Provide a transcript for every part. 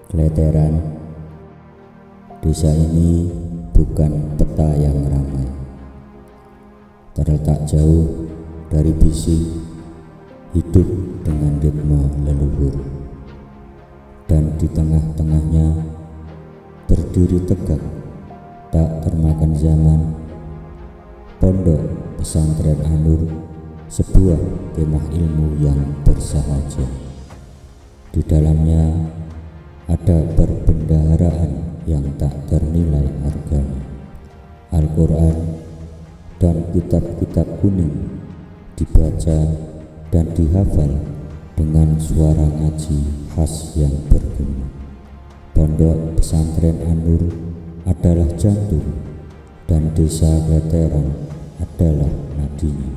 Kleteran. Desa ini bukan peta yang ramai, terletak jauh dari bising, hidup dengan ritme leluhur, dan di tengah-tengahnya berdiri tegak, tak termakan zaman, Pondok Pesantren An-Nur, sebuah kemah ilmu yang bersahaja. Di dalamnya ada perbendaharaan yang tak ternilai harganya, Al-Quran dan kitab-kitab kuning dibaca dan dihafal dengan suara ngaji khas yang bergema. Pondok Pesantren An-Nur adalah jantung dan desa Kleteran adalah nadinya.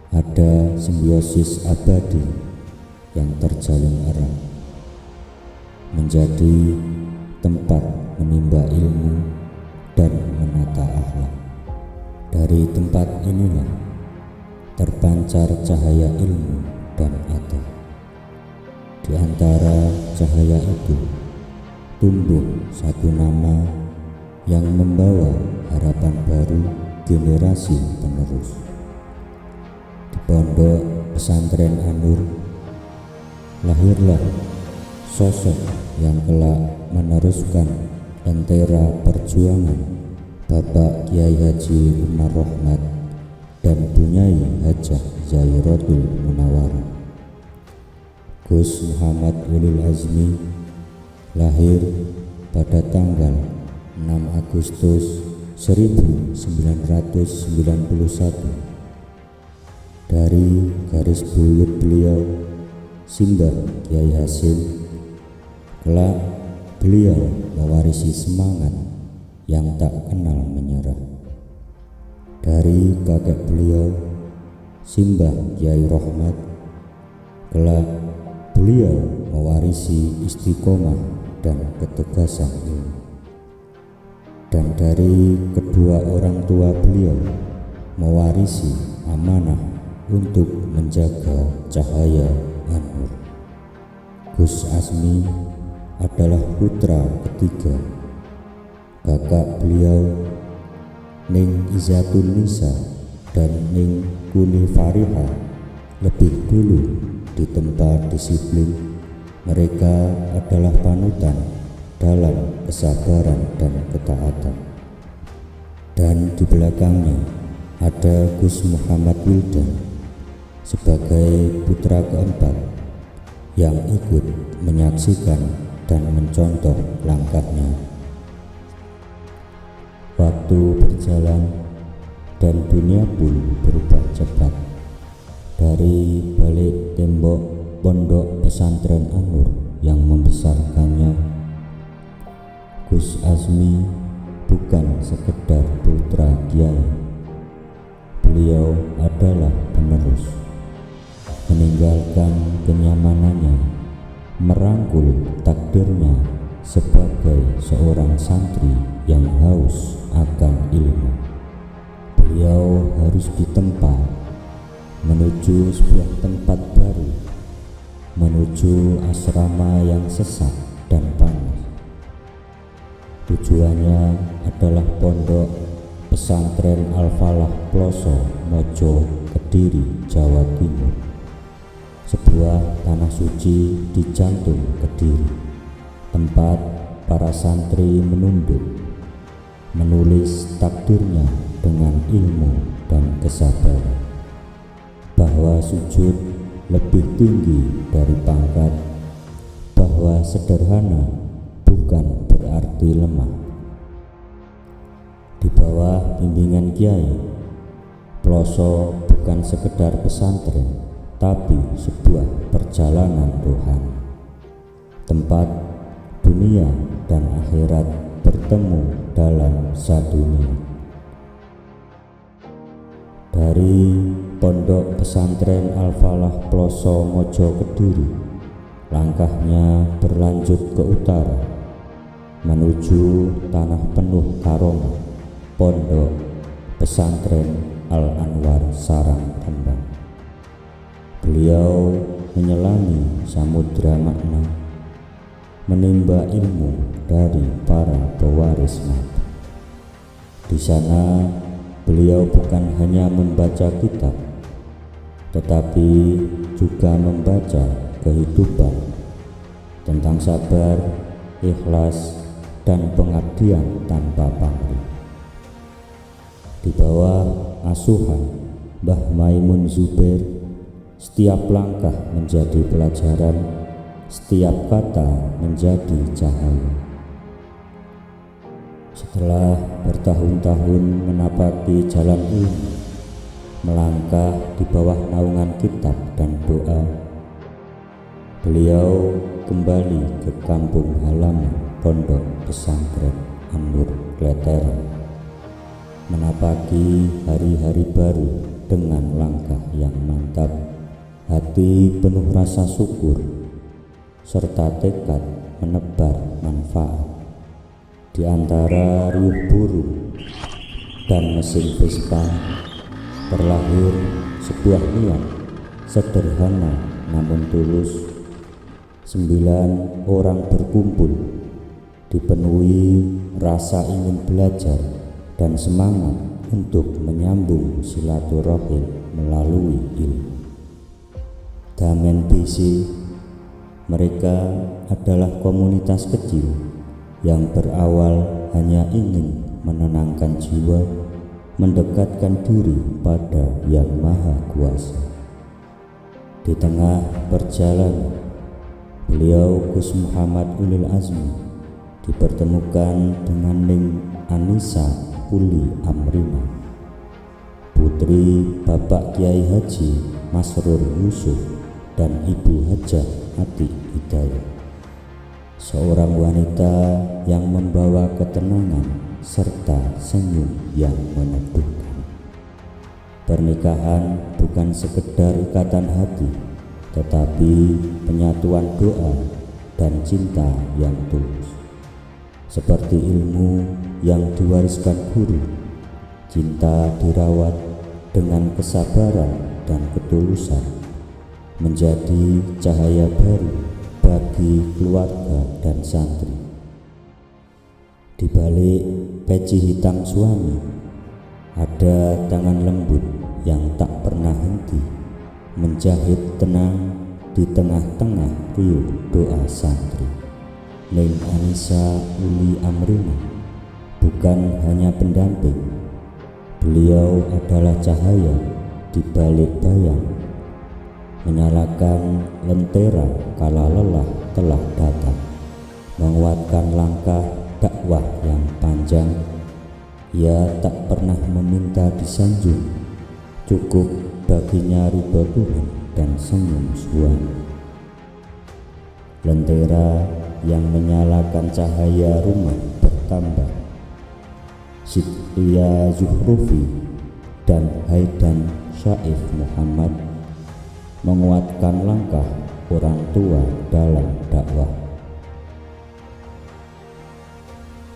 Ada simbiosis abadi yang terjalin erat, menjadi tempat menimba ilmu dan menata akhlak. Dari tempat inilah terpancar cahaya ilmu dan adab. Di antara cahaya itu tumbuh satu nama yang membawa harapan baru generasi penerus. Di Pondok Pesantren An-Nur lahirlah sosok yang kelak meneruskan lentera perjuangan Bapak Kiai Haji Umar Rohmat dan Bunyai Hajah Zairatul Munawwarah. Gus Muhammad Ulil Azmi lahir pada tanggal 6 Agustus 1991 dari garis buyut beliau Simbah Kiai Hasim. Kelak beliau mewarisi semangat yang tak kenal menyerah dari kakek beliau Simbah Kiai Rohmat. Kelak beliau mewarisi istiqomah dan ketegasan ilmu, dan dari kedua orang tua beliau mewarisi amanah untuk menjaga cahaya An-Nur. Gus Azmi adalah putra ketiga. Kakak beliau Ning Izzatun Nisa dan Ning Kuni Fariha lebih dulu ditempa disiplin. Mereka adalah panutan dalam kesabaran dan ketaatan. Dan di belakangnya ada Gus Muhammad Wildan sebagai putra keempat yang ikut menyaksikan dan mencontoh langkahnya. Waktu berjalan dan dunia pun berubah cepat. Dari balik tembok Pondok Pesantren An-Nur yang membesarkannya, Gus Azmi bukan sekedar putra kiai. Beliau adalah penerus, meninggalkan kenyamanannya, merangkul takdirnya sebagai seorang santri yang haus akan ilmu. Beliau harus ditempa menuju sebuah tempat baru, menuju asrama yang sesak dan panas. Tujuannya adalah Pondok Pesantren Al-Falah Ploso Mojo Kediri, Jawa Timur, sebuah tanah suci di jantung Kediri, tempat para santri menunduk, menulis takdirnya dengan ilmu dan kesabaran, bahwa sujud lebih tinggi dari pangkat, bahwa sederhana bukan berarti lemah. Di bawah bimbingan Kiai, Ploso bukan sekedar pesantren, tapi sebuah perjalanan rohani, tempat dunia dan akhirat bertemu dalam satu niat. Dari Pondok Pesantren Al-Falah Ploso Mojo Kediri, langkahnya berlanjut ke utara menuju tanah penuh karomah, Pondok Pesantren Al-Anwar Sarang Rembang. Beliau menyelami samudra makna, menimba ilmu dari para pewaris mata. Di sana beliau bukan hanya membaca kitab, tetapi juga membaca kehidupan tentang sabar, ikhlas, dan pengabdian tanpa pamrih. Di bawah asuhan Mbah Maimun Zubair, setiap langkah menjadi pelajaran, setiap kata menjadi cahaya. Setelah bertahun-tahun menapaki jalan ilmu, melangkah di bawah naungan kitab dan doa, beliau kembali ke kampung halaman Pondok Pesantren An-Nur Kleteran, menapaki hari-hari baru dengan langkah yang mantap, hati penuh rasa syukur, serta tekad menebar manfaat. Di antara riuh burung dan mesin Vespa terlahir sebuah niat sederhana namun tulus. 9 orang berkumpul, dipenuhi rasa ingin belajar dan semangat untuk menyambung silaturahim melalui ilmu. Damen BC, mereka adalah komunitas kecil yang berawal hanya ingin menenangkan jiwa, mendekatkan diri pada Yang Maha Kuasa. Di tengah perjalanan, beliau Gus Muhammad Ulil Azmi dipertemukan dengan Ning Anissa Uli Amrina, putri Bapak Kiai Haji Masrur Yusuf dan Ibu Hajah Ati Hidayah, seorang wanita yang membawa ketenangan serta senyum yang meneduhkan. Pernikahan bukan sekedar ikatan hati, tetapi penyatuan doa dan cinta yang tulus. Seperti ilmu yang diwariskan guru, cinta dirawat dengan kesabaran dan ketulusan, menjadi cahaya baru bagi keluarga dan santri. Di balik peci hitam suami, ada tangan lembut yang tak pernah henti menjahit tenang di tengah-tengah riuh doa santri. Ning Anissa Uli Amrina bukan hanya pendamping, beliau adalah cahaya di balik bayang, menyalakan lentera kala lelah telah datang, menguatkan langkah dakwah yang panjang. Ia tak pernah meminta disanjung, cukup baginya ridho Tuhan dan senyum suami. Lentera yang menyalakan cahaya rumah bertambah. Sidya Zuhrufi dan Haidan Syaif Muhammad menguatkan langkah orang tua dalam dakwah.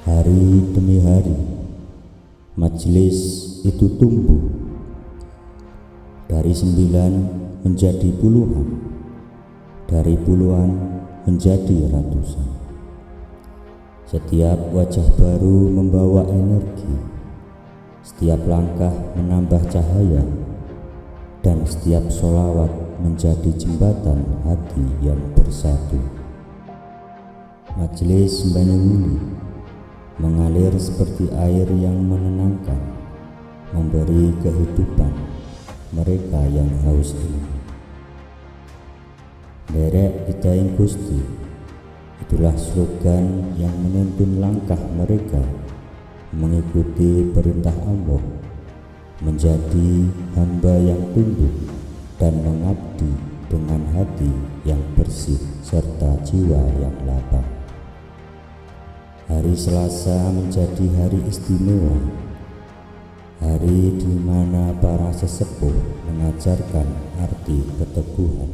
Hari demi hari, majelis itu tumbuh dari 9 menjadi puluhan, dari puluhan menjadi ratusan. Setiap wajah baru membawa energi, setiap langkah menambah cahaya, dan setiap sholawat menjadi jembatan hati yang bersatu. Majelis Banyuwili mengalir seperti air yang menenangkan, memberi kehidupan mereka yang haus ini. Derek Hidayah Gusti, itulah slogan yang menuntun langkah mereka mengikuti perintah Allah, menjadi hamba yang tunduk dan mengabdi dengan hati yang bersih serta jiwa yang lapang. Hari Selasa menjadi hari istimewa, hari di mana para sesepuh mengajarkan arti keteguhan,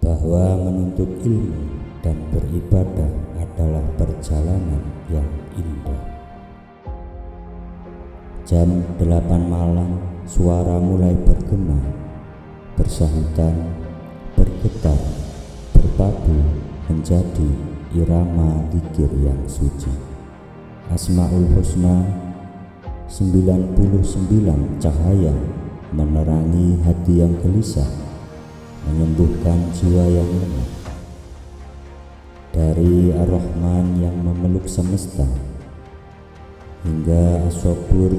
bahwa menuntut ilmu dan beribadah adalah perjalanan yang indah. Jam 8 malam, suara mulai bergema, bersahutan, bergetar, berpadu menjadi irama zikir yang suci. Asmaul Husna 99 cahaya menerangi hati yang gelisah, menyembuhkan jiwa yang lemah. Dari Ar-Rahman yang memeluk semesta hingga As-Sabur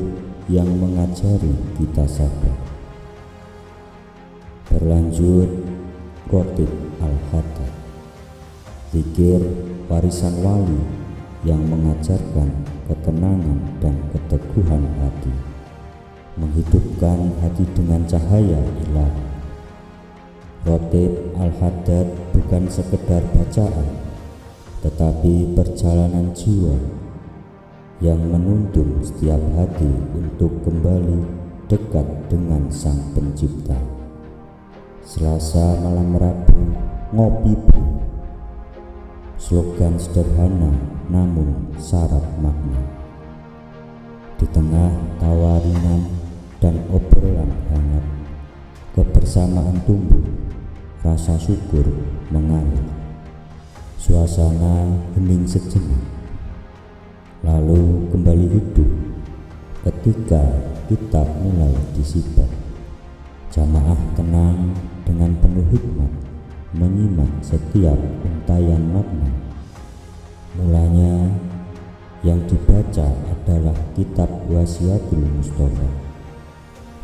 yang mengajari kita sabar. Berlanjut Rotib Al-Haddad, zikir warisan wali yang mengajarkan ketenangan dan keteguhan hati, menghidupkan hati dengan cahaya ilahi. Rotib Al-Haddad bukan sekedar bacaan, tetapi perjalanan jiwa yang menuntun setiap hati untuk kembali dekat dengan Sang Pencipta. Selasa malam Rabu, ngopi bu, slogan sederhana namun syarat makna. Di tengah tawa ringan dan obrolan hangat, kebersamaan tumbuh, rasa syukur mengalir. Suasana hening sejenak, lalu kembali hidup ketika kitab mulai disipak. Jamaah tenang dengan penuh hikmat menyimak setiap untayan makna. Mulanya yang dibaca adalah kitab Wasiatul Mustafa,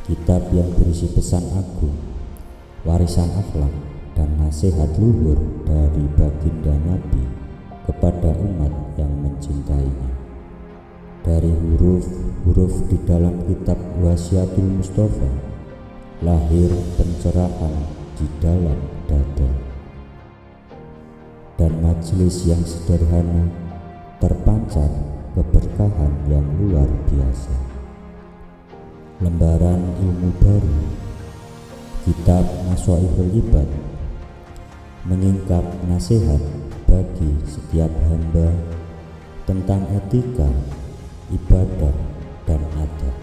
kitab yang berisi pesan agung, warisan akhlak dan nasihat luhur dari baginda Nabi kepada umat yang mencintainya. Dari huruf-huruf di dalam kitab Wasiatul Mustafa lahir pencerahan di dalam dada, dan majelis yang sederhana terpancar keberkahan yang luar biasa. Lembaran ilmu baru, kitab Naswaihul Ibad, menyingkap nasihat bagi setiap hamba tentang etika, ibadah, dan adab.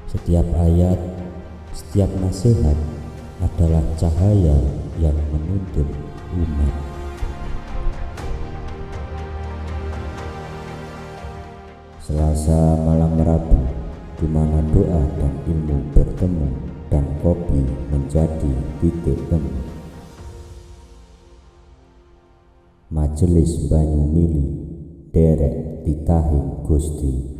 Setiap ayat, setiap nasihat adalah cahaya yang menuntun umat. Selasa malam Rabu, di mana doa dan ilmu bertemu dan kopi menjadi titik temu. Majelis Banyu Mili, derek ditahing Gusti.